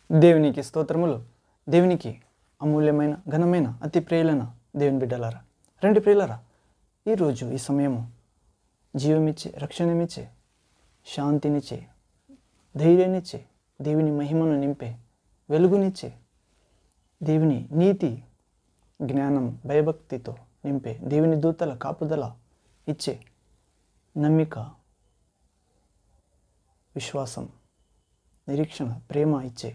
దేవునికి స్తోత్రములు. దేవునికి అమూల్యమైన ఘనమైన అతి ప్రియులైన దేవుని బిడ్డలారా, రండి ప్రియులారా, ఈరోజు ఈ సమయము జీవమిచ్చే, రక్షణమిచ్చే, శాంతినిచ్చే, ధైర్యాన్నిచ్చే, దేవుని మహిమను నింపే, వెలుగునిచ్చే, దేవుని నీతి జ్ఞానం భయభక్తితో నింపే, దేవుని దూతల కాపుదల ఇచ్చే నమ్మిక, విశ్వాసం, నిరీక్షణ, ప్రేమ ఇచ్చే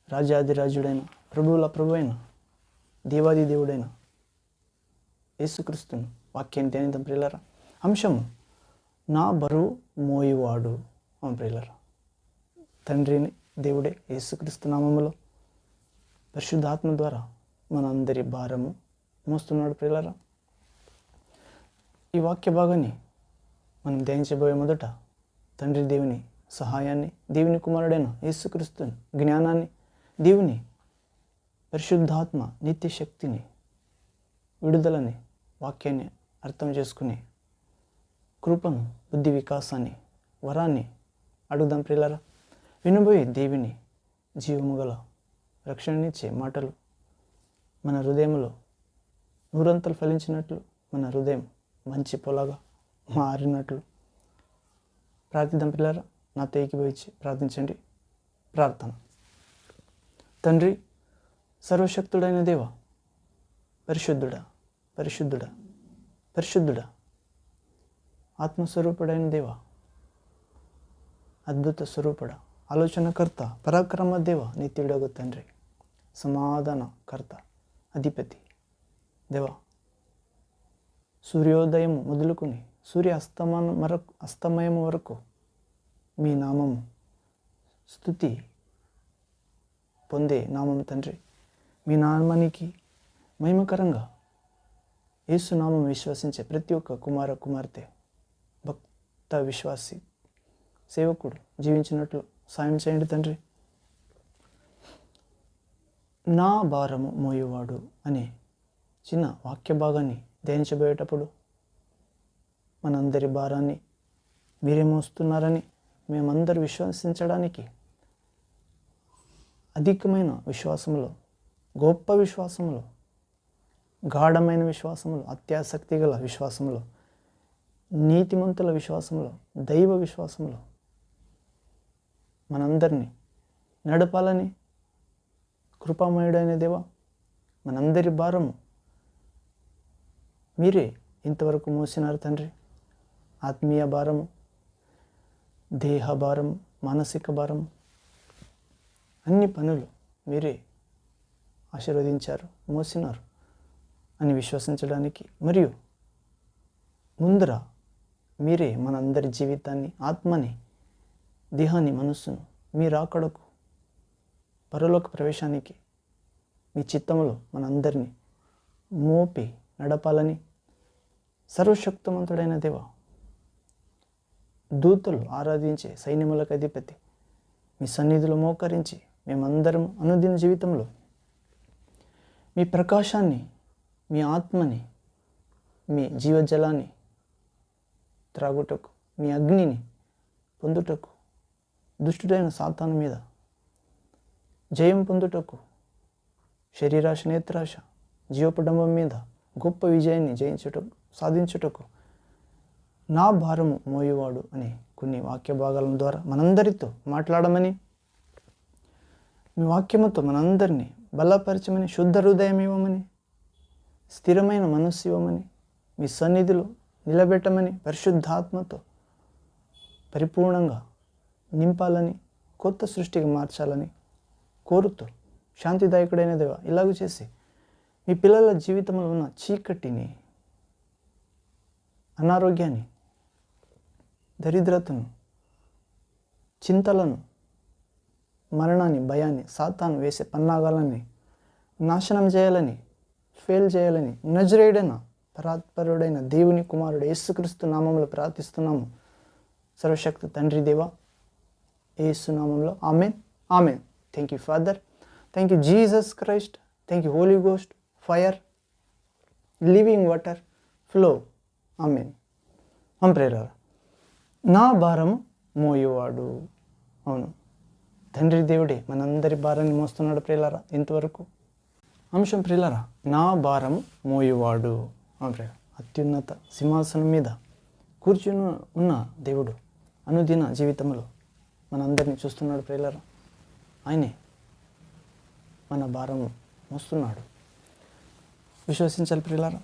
రాజాదిరాజుడైన ప్రభువుల ప్రభువైన దేవాది దేవుడైన యేసుక్రీస్తును వాక్యాన్ని ధ్యానిద్దాం ప్రియులారా. అంశము నా బరువు మోయువాడు. ప్రియులారా, తండ్రిని దేవుడే యేసుక్రీస్తు నామములో పరిశుద్ధాత్మ ద్వారా మనందరి భారము మోస్తున్నాడు ప్రియులారా. ఈ వాక్య భాగాన్ని మనం ధ్యానించబోయే మొదట తండ్రి దేవుని సహాయాన్ని, దేవుని కుమారుడైన యేసుక్రీస్తుని జ్ఞానాన్ని, దేవుని పరిశుద్ధాత్మ నిత్య శక్తిని, విడుదలని, వాక్యాన్ని అర్థం చేసుకునే కృపను, బుద్ధి వికాసాన్ని, వరాన్ని అడుగుదాం ప్రియులారా. వినబోయే దేవుని జీవము గల రక్షణనిచ్చే మాటలు మన హృదయంలో నూరంతలు ఫలించినట్లు, మన హృదయం మంచి పొలగా మారినట్లు ప్రార్థిద్దాం ప్రియులారా. నాతో ఏకీభవించి ప్రార్థించండి. ప్రార్థన. తండ్రి, సర్వశక్తుడైన దేవ, పరిశుద్ధుడా, పరిశుద్ధుడా, పరిశుద్ధుడా, ఆత్మస్వరూపుడైన దేవ, అద్భుత స్వరూపుడ, ఆలోచనకర్త, పరాక్రమ దేవ, నిత్యుడగు తండ్రి, సమాధానకర్త, అధిపతి దేవ, సూర్యోదయం మొదలుకొని సూర్య అస్తమయం వరకు మీ నామము స్తుతి పొందే నామం తండ్రి. మీ నామానికి మహిమకరంగా యేసు నామం విశ్వసించే ప్రతి ఒక్క కుమార కుమార్తె, భక్త విశ్వాసి, సేవకుడు జీవించినట్లు సాయం చేయండి తండ్రి. నా భారము మోయువాడు అనే చిన్న వాక్య భాగాన్ని ధ్యానించబోయేటప్పుడు మనందరి భారాన్ని మీరే మోస్తున్నారని మేమందరూ విశ్వసించడానికి అధికమైన విశ్వాసములో, గొప్ప విశ్వాసములో, గాఢమైన విశ్వాసములో, అత్యాసక్తి గల విశ్వాసములో, నీతిమంతుల విశ్వాసములో, దైవ విశ్వాసములో మనందరినీ నడపాలని కృపామయుడైన దేవ, మనందరి భారము మీరే ఇంతవరకు మోసినారు తండ్రి. ఆత్మీయ భారము, దేహ భారము, మానసిక భారము, అన్ని పనులు మీరే ఆశీర్వదించారు, మోసినారు అని విశ్వసించడానికి, మరియు ముందర మీరే మనందరి జీవితాన్ని, ఆత్మని, దేహాన్ని, మనస్సును మీ రాకడకు, పరలోక ప్రవేశానికి మీ చిత్తములో మనందరినీ మోపి నడపాలని సర్వశక్తిమంతుడైన దేవ, దూతలు ఆరాధించే సైన్యములకు అధిపతి, మీ సన్నిధిలో మోకరించి మేమందరం అనుదిన జీవితంలో మీ ప్రకాశాన్ని, మీ ఆత్మని, మీ జీవజలాన్ని త్రాగుటకు, మీ అగ్నిని పొందుటకు, దుష్టుడైన సాతాను మీద జయం పొందుటకు, శరీరాశ, నేత్రాశ, జీవపడంబం మీద గొప్ప విజయాన్ని జయించుటకు, సాధించుటకు నా భారము మోయువాడు అనే కొన్ని వాక్య భాగాల ద్వారా మనందరితో మాట్లాడమని, మీ వాక్యముతో మనందరినీ బలపరచమని, శుద్ధ హృదయం ఇవ్వమని, స్థిరమైన మనస్సు ఇవ్వమని, మీ సన్నిధిలో నిలబెట్టమని, పరిశుద్ధాత్మతో పరిపూర్ణంగా నింపాలని, కొత్త సృష్టికి మార్చాలని కోరుతూ, శాంతిదాయకుడైన దేవ, ఇలాగ చేసి మీ పిల్లల జీవితంలో ఉన్న చీకటిని, అనారోగ్యాన్ని, దరిద్రతను, చింతలను, మరణాన్ని, భయాన్ని, సాతాను వేసే పన్నాగాలని నాశనం చేయాలని, ఫెయిల్ చేయాలని నజరేయుడైన పరాత్పరుడైన దేవుని కుమారుడు యేసుక్రీస్తు నామంలో ప్రార్థిస్తున్నాము. సర్వశక్తి తండ్రి దేవ, యేసు నామంలో amen, amen. Thank you Father, thank you Jesus Christ, thank you Holy Ghost, fire, living water, flow. Amen. ప్రేరణ. నా భారము మోయువాడు. అవును, తండ్రి దేవుడే మనందరి భారాన్ని మోస్తున్నాడు ప్రియులారా. ఇంతవరకు అంశం ప్రియులారా, నా భారం మోయువాడు. ప్రియ అత్యున్నత సింహాసనం మీద కూర్చుని ఉన్న దేవుడు అనుదిన జీవితంలో మనందరినీ చూస్తున్నాడు ప్రియులారా. ఆయనే మన భారము మోస్తున్నాడు. విశ్వసించాలి ప్రియులారా.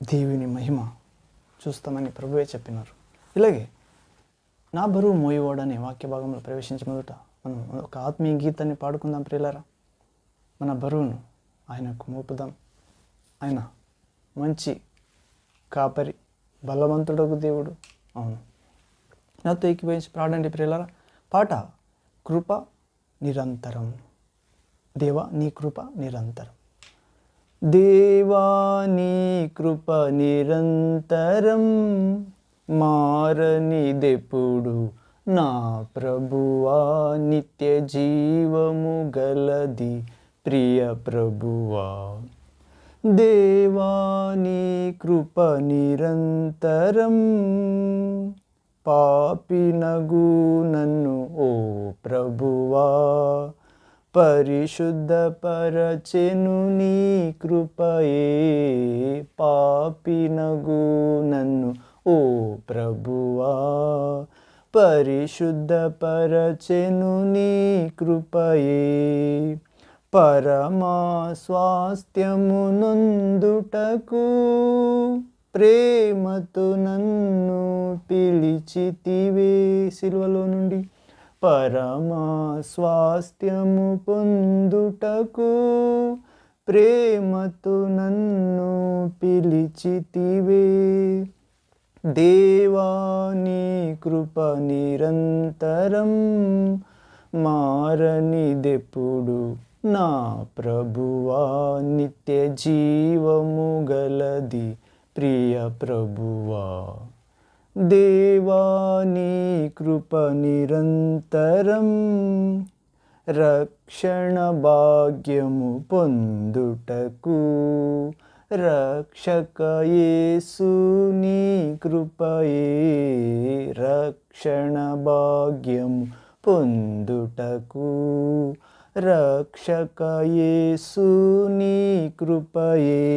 దేవుని మహిమ చూస్తామని ప్రభువే చెప్పినారు. ఇలాగే నా బరువు మోయవాడు అనే వాక్య భాగంలో ప్రవేశించే మొదట మనం ఒక ఆత్మీయ గీతాన్ని పాడుకుందాం ప్రియులారా. మన బరువును ఆయనకు మోపుదాం. ఆయన మంచి కాపరి, బలవంతుడకు దేవుడు. అవును, నాతో ఏకీభవించి పాడండి ప్రియులారా. పాట కృప నిరంతరం. దేవా నీ కృప నిరంతరం. దేవా నీ కృప నిరంతరం మారనిదెప్పుడు, నా ప్రభువా నిత్య జీవము గలది ప్రియ ప్రభువా. దేవా నీ కృప నిరంతరం పాపినగు నన్ను ఓ ప్రభువా పరిశుద్ధపరచెను నీ కృపయే. పాపినగు నన్ను ఓ ప్రభువా పరిశుద్ధపరచెను నీ కృపయే. పరమా స్వాస్థ్యము నొందుటకు ప్రేమతో నన్ను పిలిచితివే. సిలువలో నుండి పరమా స్వాస్థ్యము పొందుటకు ప్రేమతో నన్ను పిలిచితివే. దేవా నీ కృప నిరంతరం మారనిదెప్పుడు, నా ప్రభువా నిత్య జీవము గలది ప్రియ ప్రభువా. దేవా నీ కృప నిరంతరం రక్షణ భాగ్యము పొందుటకు రక్షక యేసు నీ కృపయే. రక్షణ భాగ్యము పొందుటకు రక్షక యేసు నీ కృపయే.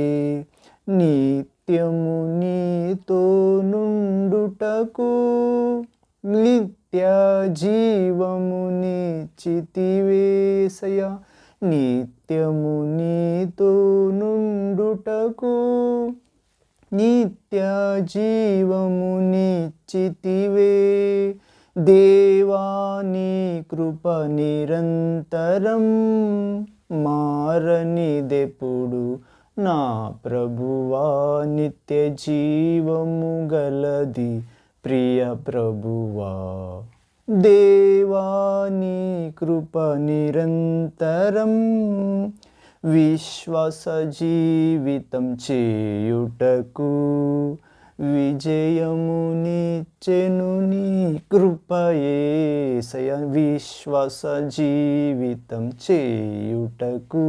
నిత్యము నీతో నుండుటకు నిత్య జీవము నిచ్చితివేసయ. నిత్యము నీతో నుండుటకు నిత్య జీవము నిచ్చితివే. దేవా నీ కృప నిరంతరం మారనిదెప్పుడు, నా ప్రభువా నిత్య జీవము గలది ప్రియ ప్రభువా. దేవా నీ కృప నిరంతరం విశ్వాస జీవితం చేయుటకు విజయము నిచ్చెను నీ కృపయేసయ. విశ్వాస జీవితం చేయుటకు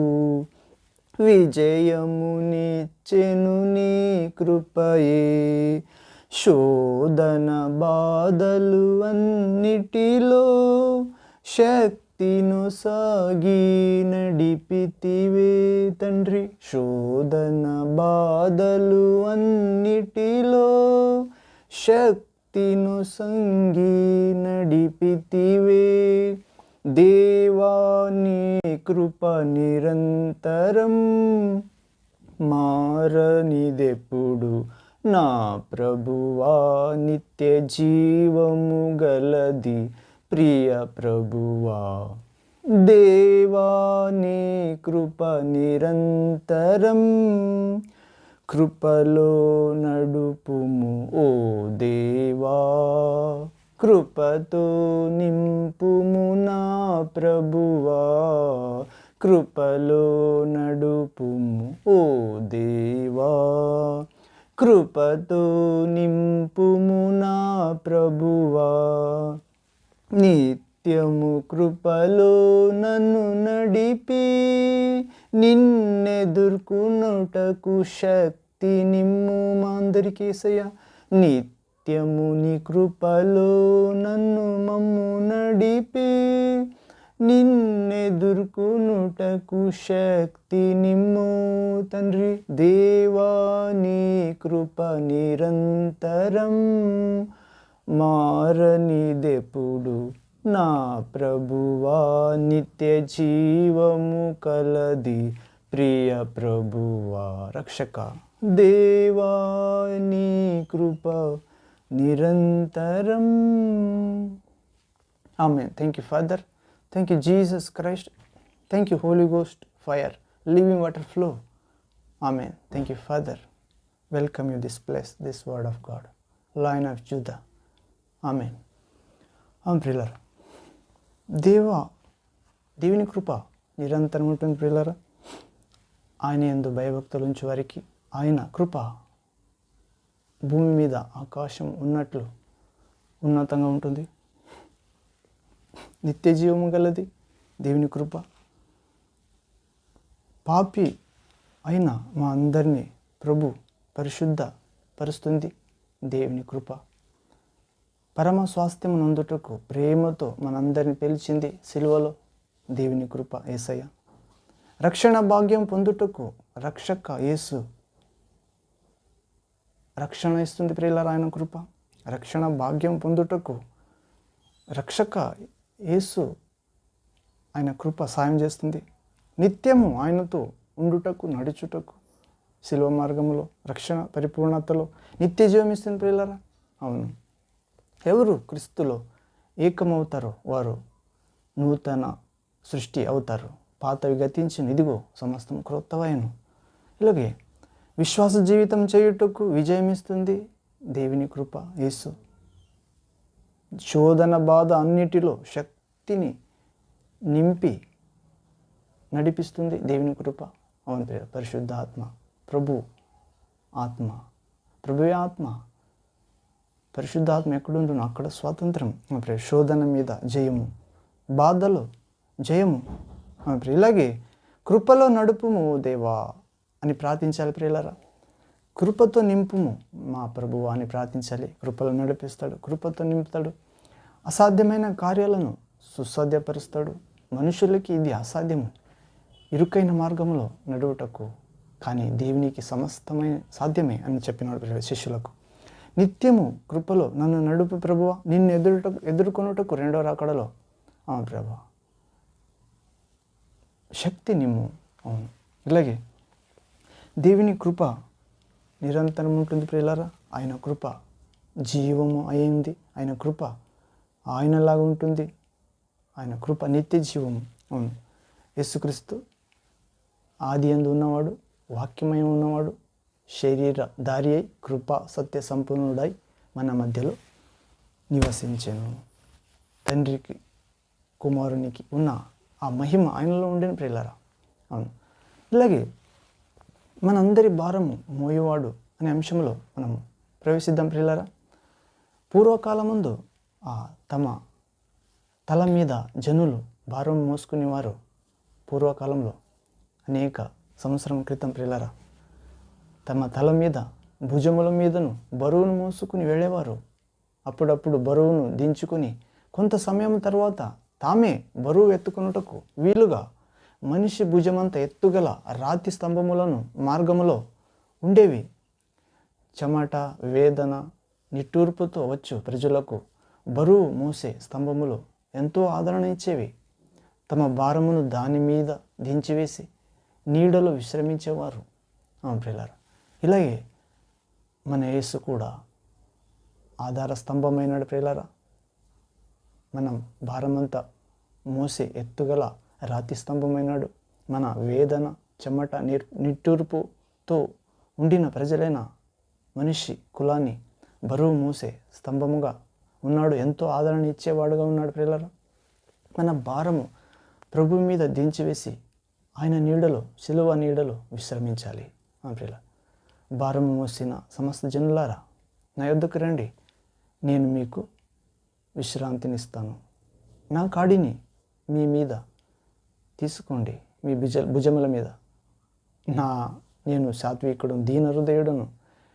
విజయము నిచ్చెను నీ కృపయే. శోధన బాధలు అన్నిటిలో శక్తిను సాగి నడిపితివే తండ్రి. శోధన బాధలు అన్నిటిలో శక్తిను సంగి నడిపితివే. దేవా నీ కృప నిరంతరం మారనిదెప్పుడు, నా ప్రభువా నిత్య జీవము గలది ప్రియ ప్రభువా. దేవా నీ కృప నిరంతరం కృపలో నడుపుము ఓ దేవా. కృపతో నింపుము నా ప్రభువా. కృపలో నడుపుము ఓ దేవా. కృపతో నింపుము నా ప్రభువా. నిత్యము కృపలో నన్ను నడిపి నిన్నెదుర్కొనుటకు శక్తి నిమ్ము. మా అందరికీ యేసయ్య. నిత్యము నీ కృపలో నన్ను మమ్ము నడిపి నిన్నెదుర్కొనుటకు శక్తి నిమ్ము తండ్రి. దేవా నీ కృప నిరంతరం మారనిదెప్పుడు నా ప్రభువా. నిత్య జీవము కలది ప్రియ ప్రభువా రక్షక. దేవా నీ కృప నిరంతరం. Amen. Thank you Father. Thank you Jesus Christ. Thank you Holy Ghost fire, living water flow. Amen. Thank you Father. Welcome you this place, this word of God, lion of Judah. Amen. ప్రియులారా, దేవుని కృప నిరంతరం ఉంటుంది ప్రియులారా. ఆయన యందు భయభక్తులు ఉంచు వారికి ఆయన కృప భూమి మీద ఆకాశం ఉన్నట్లు ఉన్నతంగా ఉంటుంది. నిత్య జీవము గలది దేవుని కృప. పాపి అయిన మా అందరినీ ప్రభు పరిశుద్ధ పరుస్తుంది దేవుని కృప. పరమ స్వాస్థ్యము నందుటకు ప్రేమతో మనందరిని పిలిచింది సిలువలో దేవుని కృప యేసయ్య. రక్షణ భాగ్యం పొందుటకు రక్షక యేసు రక్షణ ఇస్తుంది ప్రియులారా ఆయన కృప. రక్షణ భాగ్యం పొందుటకు రక్షక యేసు ఆయన కృప సాయం చేస్తుంది. నిత్యము ఆయనతో ఉండుటకు నడుచుటకు శిలువ మార్గంలో రక్షణ పరిపూర్ణతలో నిత్య జీవం ఇస్తుంది ప్రియులారా. అవును, ఎవరు క్రీస్తులో ఏకమవుతారో వారు నూతన సృష్టి అవుతారు. పాతవి గతించిన ఇదిగో సమస్తం క్రొత్తవైను. ఇలాగే విశ్వాస జీవితం చేయుటకు విజయం ఇస్తుంది దేవుని కృప యేసు. శోధన బాధ అన్నిటిలో శక్తిని నింపి నడిపిస్తుంది దేవుని కృప. అవును ప్రియ, పరిశుద్ధ ఆత్మ, ప్రభువే ఆత్మ. పరిశుద్ధాత్మ ఎక్కడుండును అక్కడ స్వాతంత్రం. శోధన మీద జయము, బాధలో జయము. ఇలాగే కృపలో నడుపుము దేవా అని ప్రార్థించాలి ప్రియులారా. కృపతో నింపుము మా ప్రభువా అని ప్రార్థించాలి. కృపలో నడిపిస్తాడు, కృపతో నింపుతాడు. అసాధ్యమైన కార్యాలను సుసాధ్యపరుస్తాడు. మనుషులకి ఇది అసాధ్యము, ఇరుకైన మార్గంలో నడువుటకు, కానీ దేవునికి సమస్తమైన సాధ్యమే అని చెప్పినాడు శిష్యులకు. నిత్యము కృపలో నన్ను నడుపు ప్రభువా, నిన్ను ఎదుర్కొనుటకు రెండో రాకడలో ప్రభువా శక్తి నిమ్ము. అవును, ఇలాగే దేవుని కృప నిరంతరం ఉంటుంది ప్రియులారా. ఆయన కృప జీవము అయింది. ఆయన కృప ఆయనలాగా ఉంటుంది. ఆయన కృప నిత్య జీవము. అవును, యేసుక్రీస్తు ఆది యందు ఉన్నవాడు, వాక్యమై ఉన్నవాడు, శరీరధారి అయి కృప సత్య సంపూర్ణుడై మన మధ్యలో నివసించెను. తండ్రికి కుమారునికి ఉన్న ఆ మహిమ ఆయనలో ఉండేను ప్రియులారా. అవును, ఇలాగే మనందరి భారము మోయేవాడు అనే అంశంలో మనము ప్రవేశిద్దాం ప్రియులారా. పూర్వకాలమందు తమ తల మీద జనులు భారం మోసుకునేవారు. పూర్వకాలంలో అనేక సంవత్సరం క్రితం ప్రియులారా, తమ తల మీద భుజముల మీదను బరువును మోసుకుని వెళ్ళేవారు. అప్పుడప్పుడు బరువును దించుకొని కొంత సమయం తర్వాత తామే బరువు ఎత్తుకొనుటకు వీలుగా మనిషి భుజమంత ఎత్తుగల రాతి స్తంభములను మార్గములో ఉండేవి. చెమట, వేదన, నిట్టూర్పుతో వచ్చు ప్రజలకు బరువు మోసే స్తంభములు ఎంతో ఆదరణ ఇచ్చేవి. తమ భారమును దాని మీద దించివేసి నీడలో విశ్రమించేవారు. ప్రియులారా, ఇలాగే మన యేసు కూడా ఆధార స్తంభమైనాడు ప్రియులారా. మనం భారమంతా మోసే ఎత్తుగల రాతి స్తంభమైనాడు. మన వేదన, చెమట, నిట్టూర్పుతో ఉండిన ప్రజలైన మనిషి కులాన్ని బరువు మోసే స్తంభముగా ఉన్నాడు. ఎంతో ఆదరణ ఇచ్చేవాడుగా ఉన్నాడు ప్రియులారా. మన భారము ప్రభు మీద దించివేసి ఆయన నీడలో, సిలువ నీడలో విశ్రమించాలి. ప్రియులారా, భారము మోసిన సమస్త జనులారా నా యొద్దకు రండి, నేను మీకు విశ్రాంతినిస్తాను. నా కాడిని మీ మీద తీసుకోండి, మీ భుజముల మీద. నేను సాత్వికుడును, దీన హృదయుడును,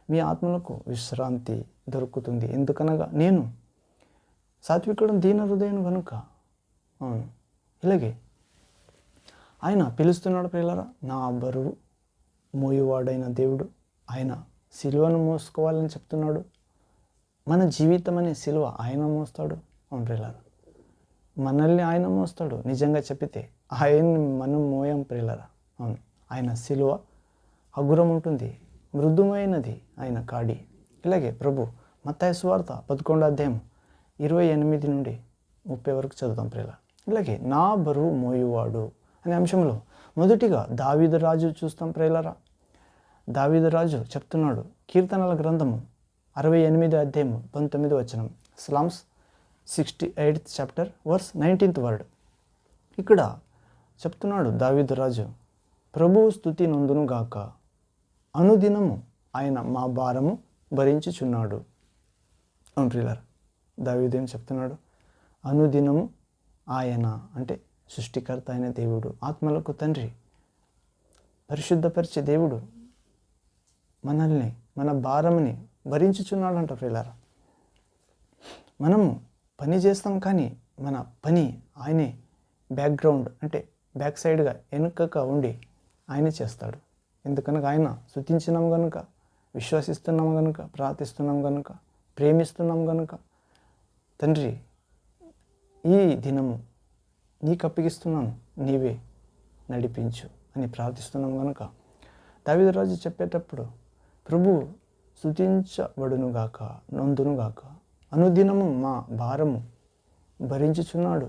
మీ ఆత్మలకు విశ్రాంతి దొరుకుతుంది. ఎందుకనగా నేను సాత్వికుడును, దీన హృదయును కనుక. అవును, ఇలాగే ఆయన పిలుస్తున్నాడు ప్రియులారా, నా బరువు మోయువాడైన దేవుడు. ఆయన సిలువను మోసుకోవాలని చెప్తున్నాడు. మన జీవితం అనే సిలువ ఆయన మోస్తాడు. అవును ప్రియులారా, మనల్ని ఆయన మోస్తాడు. నిజంగా చెప్పితే ఆయన్ని మనం మోయం ప్రియులారా. అవును, ఆయన సిలువ హగురం ఉంటుంది, మృదుమైనది ఆయన కాడి. ఇలాగే ప్రభు మత్తయి సువార్త 11వ అధ్యాయం 28 నుండి 30 వరకు చదువుతాం ప్రియులారా. ఇలాగే నా బరువు మోయువాడు అనే అంశంలో మొదటిగా దావీదు రాజు చూస్తాం ప్రియులారా. దావీదు రాజు చెప్తున్నాడు, కీర్తనల గ్రంథము 68వ అధ్యాయము 19వ వచనం, slams 68th chapter verse 19th word. ఇక్కడ చెప్తున్నాడు దావీదు రాజు, ప్రభువు స్తుతి నొందును గాక, అనుదినము ఆయన మా భారము భరించుచున్నాడు. అవును ప్రియులారా, దావీదు ఏం చెప్తున్నాడు? అనుదినము ఆయన అంటే సృష్టికర్త అయిన దేవుడు, ఆత్మలకు తండ్రి, పరిశుద్ధపరిచే దేవుడు మనల్ని, మన భారముని భరించుచున్నాడంట ప్రియులారా. మనము పని చేస్తాం కానీ మన పని ఆయనే బ్యాక్గ్రౌండ్ అంటే బ్యాక్ సైడ్గా వెనుకగా ఉండి ఆయనే చేస్తాడు. ఎందుకనగా ఆయన స్తుతించినాం కనుక, విశ్వసిస్తున్నాం కనుక, ప్రార్థిస్తున్నాం కనుక, ప్రేమిస్తున్నాం కనుక, తండ్రి ఈ దినము నీకు అప్పగిస్తున్నాను, నీవే నడిపించు అని ప్రార్థిస్తున్నాం కనుక దావీదు రాజు చెప్పేటప్పుడు ప్రభు స్తుతించబడునుగాక, నొందునుగాక, అనుదినము మా భారము భరించుచున్నాడు.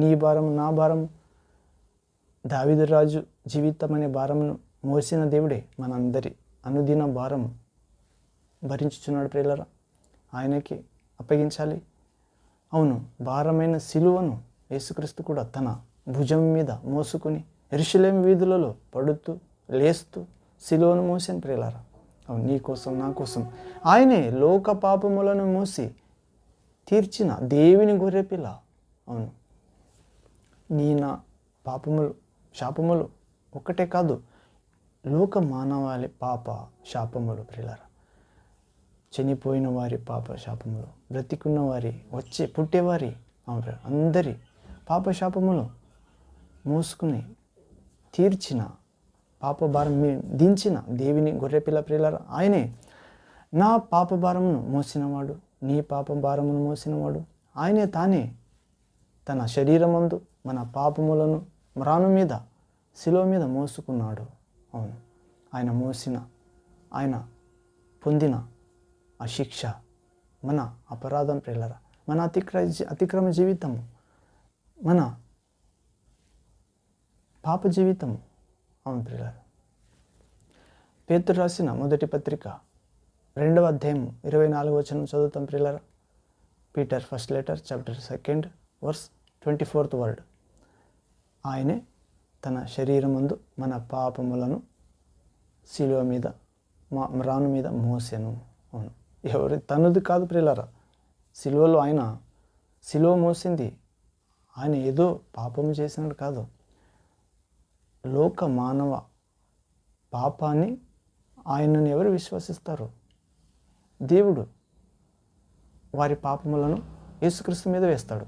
నీ భారము నా భారము, దావీదు రాజు జీవితం అనే భారమును మోసిన దేవుడే మనందరి అనుదిన భారము భరించుచున్నాడు ప్రియులారా. ఆయనకి అప్పగించాలి. అవును, భారమైన సిలువను యేసుక్రీస్తు కూడా తన భుజం మీద మోసుకుని యెరూషలేము వీధులలో పడుతూ లేస్తూ సిలువను మోసాను ప్రియులారా. అవును, నీ కోసం నా కోసం ఆయనే లోక పాపములను మోసి తీర్చిన దేవుని గొర్రెపిల్ల. అవును, నీ నా పాపములు శాపములు ఒక్కటే కాదు, లోక మానవాళి పాప శాపములు ప్రియులారా. చనిపోయిన వారి పాప శాపములు, బ్రతికున్న వారి, వచ్చే పుట్టేవారి, అందరి పాప శాపములు మోసుకుని తీర్చిన, పాప భారం దించిన దేవుని గొర్రెపిల్ల ప్రియులారా. ఆయనే నా పాప భారమును మోసినవాడు, నీ పాప భారమును మోసినవాడు. ఆయనే తానే తన శరీరమందు మన పాపములను మ్రాను మీద, శిలువ మీద మోసుకున్నాడు. అవును, ఆయన మోసిన, ఆయన పొందిన ఆ శిక్ష మన అపరాధం ప్రియులారా, మన అతిక్రమ జీవితము, మన పాప జీవితము. అవును ప్రియులారా, పేతురు రాసిన మొదటి పత్రిక 2వ అధ్యాయం 24వ వచనం చదువుతాం ప్రియులారా. Peter first letter chapter 2 verse 24th word. ఆయనే తన శరీరమందు మన పాపములను శిలువ మీద, మ్రాను మీద మోసెను. అవును, ఎవరి తనది కాదు ప్రియులారా. శిలువలో ఆయన శిలువ మోసింది ఆయన ఏదో పాపము చేసినట్టు కాదు, లోక మానవ పాపాన్ని ఆయనను ఎవరు విశ్వసిస్తారు, దేవుడు వారి పాపములను యేసుక్రీస్తు మీద వేస్తాడు.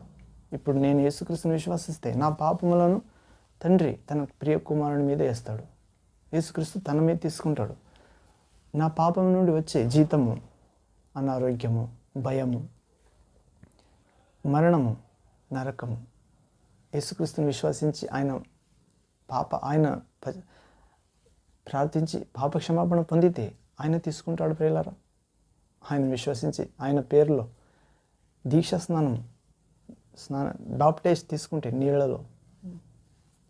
ఇప్పుడు నేను యేసుక్రీస్తుని విశ్వసిస్తే నా పాపములను తండ్రి తన ప్రియ కుమారుని మీద వేస్తాడు. యేసుక్రీస్తు తన మీద తీసుకుంటాడు. నా పాపం నుండి వచ్చే జీతము అనారోగ్యము, భయము, మరణము, నరకము, యేసుక్రీస్తుని విశ్వసించి ఆయన ప్రార్థించి పాప క్షమాపణ పొందితే ఆయన తీసుకుంటాడు ప్రియులారా. ఆయన విశ్వసించి ఆయన పేరులో దీక్ష బాప్టైజ్ తీసుకుంటే, నీళ్ళలో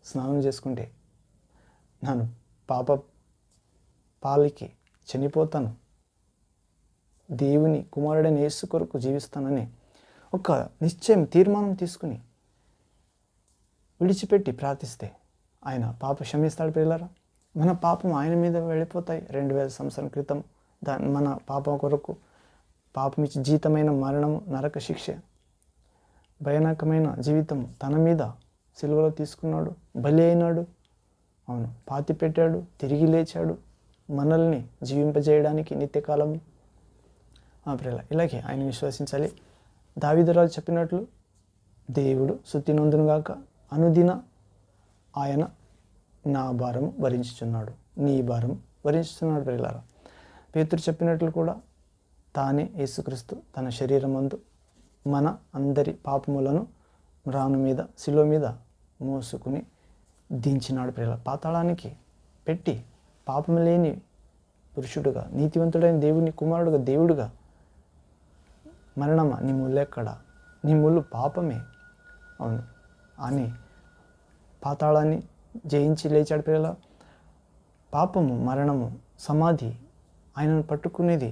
స్నానం చేసుకుంటే నేను పాలికి చనిపోతాను, దేవుని కుమారుడైన యేసు కొరకు జీవిస్తానని ఒక నిశ్చయం, తీర్మానం తీసుకుని విడిచిపెట్టి ప్రార్థిస్తే ఆయన పాప క్షమిస్తాడు ప్రియులారా. మన పాపం ఆయన మీద వెళ్ళిపోతాయి. 2000 సంవత్సరం క్రితం మన పాపం కొరకు పాపం ఇచ్చి జీతమైన మరణము, నరక శిక్ష, భయానకమైన జీవితం తన మీద సిలువలో తీసుకున్నాడు, బలి అయినాడు. అవును, పాతి పెట్టాడు, తిరిగి లేచాడు మనల్ని జీవింపజేయడానికి నిత్యకాలము. ప్రియులారా, ఇలాగే ఆయన విశ్వసించాలి. దావీదు రాజు చెప్పినట్లు దేవుడు స్తుతి నొందునుగాక, అనుదిన ఆయన నా భారము భరించుచున్నాడు, నీ భారం భరించుచున్నాడు ప్రియులారా. పేతురు చెప్పినట్లు కూడా తానే యేసుక్రీస్తు తన శరీరమందు మన అందరి పాపములను రాను మీద శిలువ మీద మోసుకుని దించినాడు ప్రియులారా. పాతాళానికి పెట్టి పాపం లేని పురుషుడుగా, నీతివంతుడైన దేవుని కుమారుడుగా, దేవుడుగా, మరణమా నీ ముల్లెక్కడ, నీ ముళ్ళు పాపమే, అవును అని పాతాళాన్ని జయించి లేచాడు ప్రియులారా. పాపము, మరణము, సమాధి ఆయనను పట్టుకునేది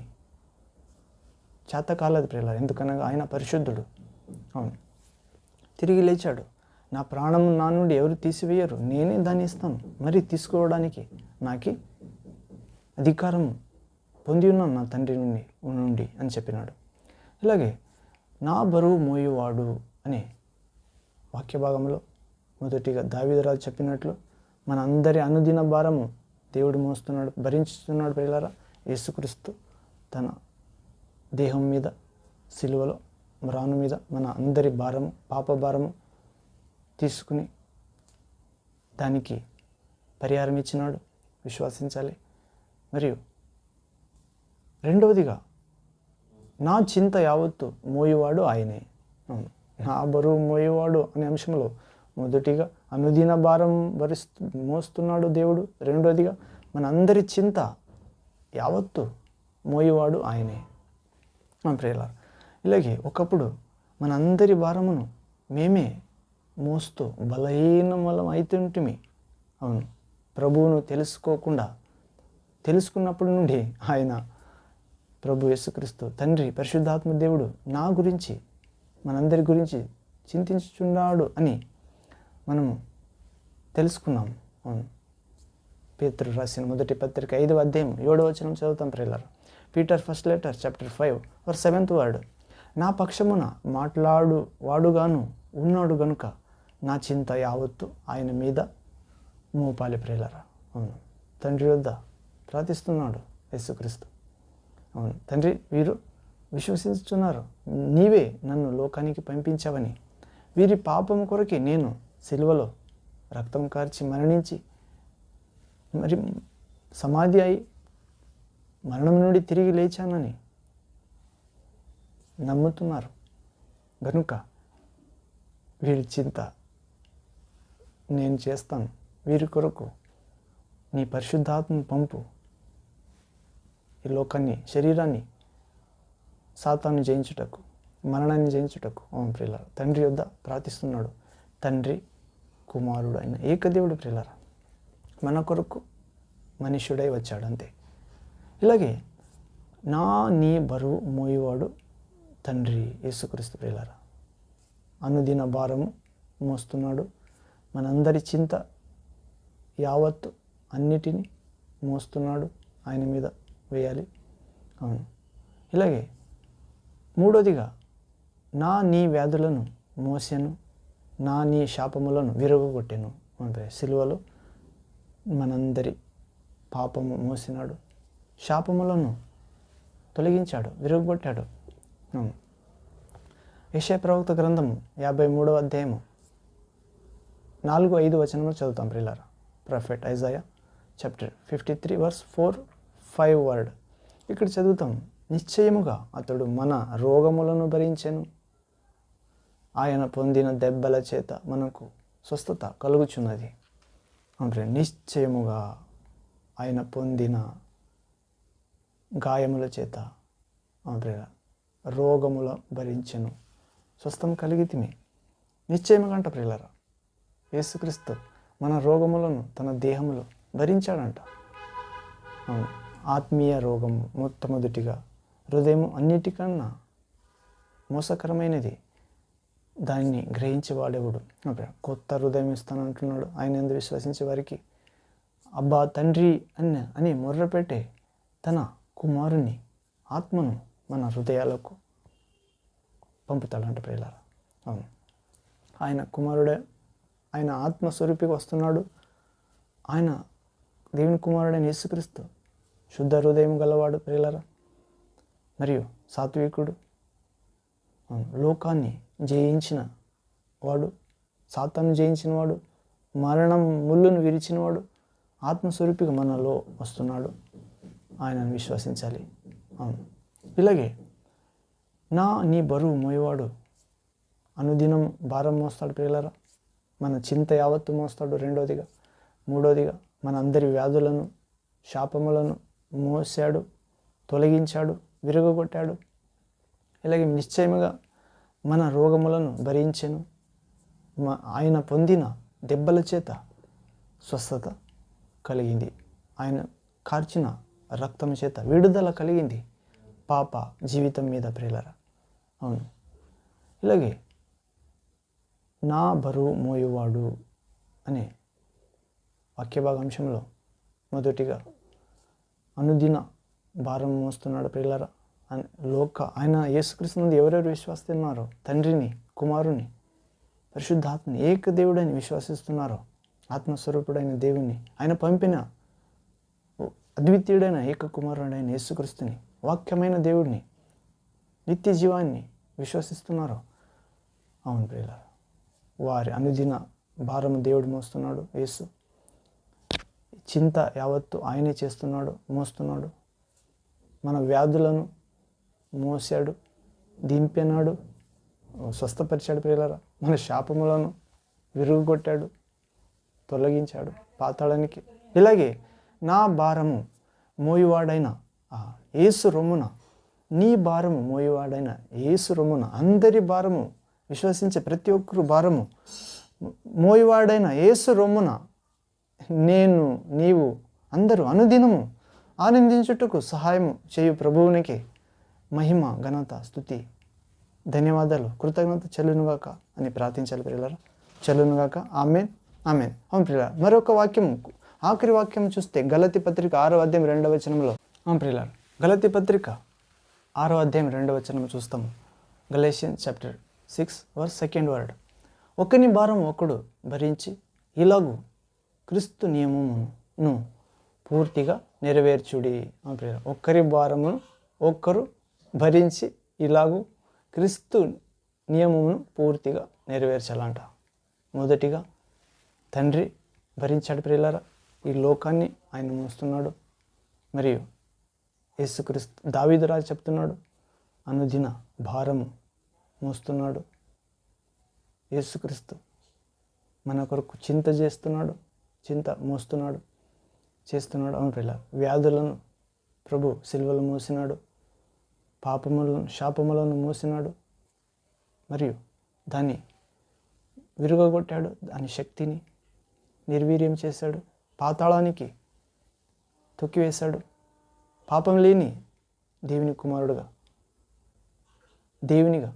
చేతకాలదు ప్రియులారా. ఎందుకనగా ఆయన పరిశుద్ధుడు. అవును, తిరిగి లేచాడు. నా ప్రాణము నా నుండి ఎవరు తీసివేయరు, నేనే దాన్ని ఇస్తాను, మరి తీసుకోవడానికి నాకు అధికారం పొంది ఉన్నాను నా తండ్రి నుండి అని చెప్పినాడు. ఇలాగే నా బరువు మోయువాడు అనే వాక్య భాగంలో మొదటిగా దావీదురాజు చెప్పినట్లు మన అందరి అనుదిన భారము దేవుడు మోస్తున్నాడు, భరించుతున్నాడు ప్రియులారా. యేసుక్రీస్తు తన దేహం మీద సిలువలో మ్రాను మీద మన అందరి భారము, పాప భారము తీసుకుని దానికి పరిహారం ఇచ్చినాడు, విశ్వసించాలి. మరియు రెండవదిగా నా చింత యావత్తు మోయువాడు ఆయనే. నా బరువు మోయేవాడు అనే అంశంలో మొదటిగా అనుదిన భారం మోస్తున్నాడు దేవుడు. రెండవదిగా మన అందరి చింత యావత్తు మోయేవాడు ఆయనే. ప్రియులారా, ఇలాగే ఒకప్పుడు మన అందరి భారమును మేమే మోస్తూ బలహీనమలం అవుతుంటిమి. అవును, ప్రభువును తెలుసుకున్నప్పటి నుండి ఆయన ప్రభు యేసుక్రీస్తు తండ్రి పరిశుద్ధాత్మ దేవుడు నా గురించి, మనందరి గురించి చింతించుచున్నాడు అని మనము తెలుసుకున్నాం. అవును, పేతురు రాసిన మొదటి పత్రిక 5వ అధ్యాయం 7వ వచనం చదువుతాం ప్రియులారా. Peter first letter chapter 5 word, నా పక్షమున మాట్లాడు వాడుగాను ఉన్నాడు గనుక నా చింత యావత్తు ఆయన మీద మోపాలి ప్రియులారా. అవును, తండ్రి వద్ద ప్రార్థిస్తున్నాడు యేసుక్రీస్తు. అవును తండ్రి, వీరు విశ్వసించుతున్నారు, నీవే నన్ను లోకానికి పంపించావని, వీరి పాపం కొరకే నేను సిలువలో రక్తం కార్చి మరణించి మరి సమాధి అయి మరణం నుండి తిరిగి లేచానని నమ్ముతున్నారు గనుక వీరి చింత నేను చేస్తాను. వీరి కొరకు నీ పరిశుద్ధాత్మను పంపు, ఈ లోకాన్ని, శరీరాన్ని సాతాను జయించుటకు, మరణాన్ని జయించుటకు. అవును ప్రియులారా, తండ్రి యొద్ద ప్రార్థిస్తున్నాడు. తండ్రి కుమారుడు అయిన ఏకదేవుడు ప్రియులారా మన కొరకు మనుష్యుడై వచ్చాడు, అంతే. ఇలాగే నీ బరువు మోయేవాడు తండ్రి యేసుక్రీస్తు ప్రియులారా. అనుదిన భారము మోస్తున్నాడు. మనందరి చింత యావత్తు అన్నిటినీ మోస్తున్నాడు, ఆయన మీద వేయాలి. అవును, ఇలాగే మూడోదిగా నీ వ్యాధులను మోసెను, నీ శాపములను విరగొట్టెను. అంటే సిలువలో మనందరి పాపము మోసినాడు, శాపములను తొలగించాడు, విరగొట్టాడు. యెషయా ప్రవక్త గ్రంథము 53వ అధ్యాయము 4-5 వచనములు చదువుతాం ప్రియులారా. Prophet Isaiah chapter 53 verse 4-5 word. ఇక్కడ చదువుతాం, నిశ్చయముగా అతడు మన రోగములను భరించెను, ఆయన పొందిన దెబ్బల చేత మనకు స్వస్థత కలుగుచున్నది. అంటే నిశ్చయముగా ఆయన పొందిన గాయముల చేత రోగముల భరించెను, స్వస్థం కలిగితిమి. నిశ్చయముగా అంట ప్రియులారా, యేసుక్రీస్తు మన రోగములను తన దేహములో భరించాడంట. ఆత్మీయ రోగము మొట్టమొదటిగా హృదయము అన్నిటికన్నా మోసకరమైనది, దాన్ని గ్రహించేవాడెవడు? కొత్త హృదయం ఇస్తానంటున్నాడు ఆయన యందు విశ్వసించే వారికి. అబ్బా తండ్రి అని మొర్రపెట్టే తన కుమారుని ఆత్మను మన హృదయాలకు పంపుతాడంట ప్రియులారా. అవును, ఆయన కుమారుడే, ఆయన ఆత్మస్వరూపికి వస్తున్నాడు. ఆయన దేవుని కుమారుడైన యేసుక్రీస్తు శుద్ధ హృదయం గలవాడు ప్రియులారా, మరియు సాత్వికుడు, లోకాన్ని జయించిన వాడు, సాతాను జయించినవాడు, మరణం ముళ్ళును విరిచినవాడు ఆత్మస్వరూపిగా మనలో వస్తున్నాడు. ఆయనను విశ్వసించాలి. అవును. ఇలాగే నీ బరువు మోయవాడు అనుదినం భారం మోస్తాడు ప్రియులారా. మన చింత యావత్తు మోస్తాడు. రెండోదిగా, మూడోదిగా మన అందరి వ్యాధులను, శాపములను మోసాడు, తొలగించాడు, విరగొట్టాడు. ఇలాగే నిశ్చయముగా మన రోగములను భరించెను. ఆయన పొందిన దెబ్బల చేత స్వస్థత కలిగింది. ఆయన కార్చిన రక్తం చేత విడుదల కలిగింది పాప జీవితం మీద ప్రియులారా. అవును. ఇలాగే నా బరువు మోయువాడు అనే వాక్యభాగాంశంలో మొదటిగా అనుదిన భారం మోస్తున్నాడు ప్రియులారా. ఆయన యేసుక్రీస్తు నుండి ఎవరెవరు విశ్వసిస్తున్నారో, తండ్రిని, కుమారుని, పరిశుద్ధాత్మని, ఏకదేవుడని విశ్వసిస్తున్నారో, ఆత్మస్వరూపుడైన దేవుణ్ణి, ఆయన పంపిన అద్వితీయుడైన ఏకకుమారుడైన యేసుక్రీస్తుని, వాక్యమైన దేవుడిని, నిత్య జీవాన్ని విశ్వసిస్తున్నారో, అవును ప్రియులారా, వారి అనుదిన భారము దేవుడు మోస్తున్నాడు. యేసు చింత యావత్తు ఆయనే చేస్తున్నాడు, మోస్తున్నాడు. మన వ్యాధులను మోసాడు, దింపినాడు, స్వస్థపరిచాడు ప్రియులారా. మన శాపములను విరుగుగొట్టాడు, తొలగించాడు పాతాళానికి. ఇలాగే నా భారము మోయువాడైన యేసు రొమ్మున, నీ భారము మోయువాడైన యేసు రొమ్మున, అందరి భారము విశ్వసించే ప్రతి ఒక్కరు భారము మోయువాడైన యేసు రొమ్మున నేను, నీవు అందరూ అనుదినము ఆనందించుటకు సహాయము చేయు ప్రభువునికి మహిమ, ఘనత, స్తుతి, ధన్యవాదాలు, కృతజ్ఞత చెల్లునుగాక అని ప్రార్థించాలి ప్రియులారా. చెల్లునుగాక. ఆమేన్, ఆమేన్. అవును ప్రియులారా, మరొక వాక్యం, ఆఖరి వాక్యం చూస్తే గలతీ పత్రిక 6వ అధ్యాయం 2వ వచనంలో, అవును ప్రియులారా, గలతీ పత్రిక 6వ అధ్యాయం 2వ వచనం చూస్తాము. గలేషియన్స్ చాప్టర్ 6 వర్స్ 2 ఒకని భారం ఒకడు భరించి ఇలాగు క్రీస్తు నియమమును పూర్తిగా నెరవేర్చుడి. ఒక్కరి భారమును ఒక్కరు భరించి ఇలాగూ క్రీస్తు నియమమును పూర్తిగా నెరవేర్చాలంట. మొదటిగా తండ్రి భరించాడు ప్రియులారా. ఈ లోకాన్ని ఆయన మోస్తున్నాడు. మరియు యేసుక్రీస్తు, దావీదు రాజు చెప్తున్నాడు, అనుదిన భారము మోస్తున్నాడు. యేసుక్రీస్తు మన కొరకు చింత చేస్తున్నాడు, చింత మోస్తున్నాడు, చేస్తున్నాడు. అవును ప్రియులారా, వ్యాధులను ప్రభు సిలువలో మోసినాడు, పాపములను, శాపములను మోసినాడు, మరియు దాన్ని విరుగగొట్టాడు, దాని శక్తిని నిర్వీర్యం చేశాడు, పాతాళానికి తొక్కివేశాడు. పాపం లేని దేవుని కుమారుడుగా, దేవునిగా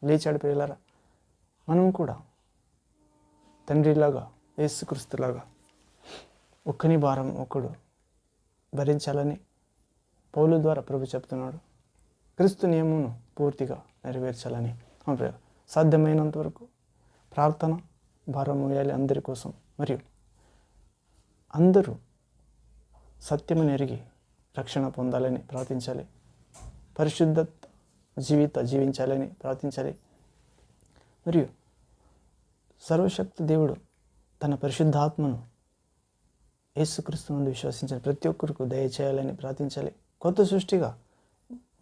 లేచాడు ప్రియులారా. మనం కూడా తండ్రిలాగా, యేసుక్రీస్తులాగా ఒక్కని భారం ఒకడు భరించాలని పౌలు ద్వారా ప్రభు చెప్తున్నాడు. క్రీస్తు నియమమును పూర్తిగా నెరవేర్చాలని. సాధ్యమైనంత వరకు ప్రార్థన భారం మోయాలి అందరి కోసం. మరియు అందరూ సత్యము ఎరిగి రక్షణ పొందాలని ప్రార్థించాలి. పరిశుద్ధ జీవించాలని ప్రార్థించాలి. మరియు సర్వశక్తి దేవుడు తన పరిశుద్ధాత్మను యేసుక్రీస్తు నందు విశ్వసించిన ప్రతి ఒక్కరికి దయచేయాలని ప్రార్థించాలి. కొత్త సృష్టిగా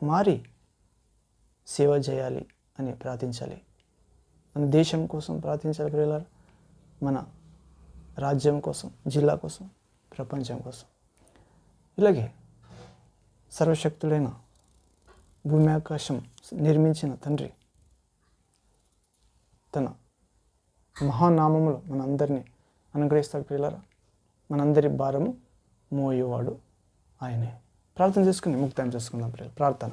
మారి సేవ చేయాలి అని ప్రార్థించాలి. మన దేశం కోసం ప్రార్థించాలి ప్రియులారా, మన రాజ్యం కోసం, జిల్లా కోసం, ప్రపంచం కోసం. ఇలాగే సర్వశక్తుడైన భూమి ఆకాశం నిర్మించిన తండ్రి తన మహానామములో మనందరినీ అనుగ్రహిస్తాడు ప్రియులారా. మనందరి భారము మోయేవాడు ఆయనే. ప్రార్థన చేసుకుని ముక్తాయం చేసుకుందాం ప్రియులు. ప్రార్థన.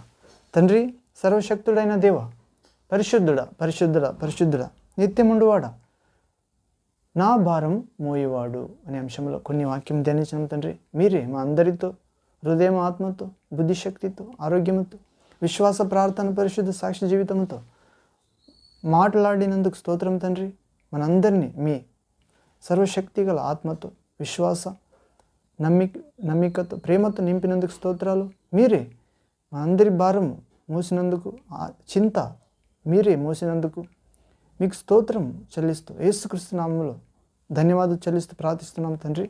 తండ్రి, సర్వశక్తుడైన దేవ, పరిశుద్ధుడా, పరిశుద్ధుడా, పరిశుద్ధుడా, నిత్యముండువాడా, నా భారం మోయేవాడు అనే అంశంలో కొన్ని వాక్యం ధ్యానించాం తండ్రి. మీరే మా అందరితో హృదయం, ఆత్మతో, బుద్ధిశక్తితో, ఆరోగ్యంతో, విశ్వాస, ప్రార్థన, పరిశుద్ధ సాక్షి జీవితంతో మాట్లాడినందుకు స్తోత్రం తండ్రి. మనందరినీ మీ సర్వశక్తి గల ఆత్మతో, విశ్వాస, నమ్మికతో, ప్రేమతో నింపినందుకు స్తోత్రాలు. మీరే మా అందరి భారము మోసినందుకు, చింత మీరే మోసినందుకు మీకు స్తోత్రం చెల్లిస్తూ యేసుక్రీస్తు నామములో ధన్యవాదాలు చెల్లిస్తూ ప్రార్థిస్తున్నాం తండ్రి.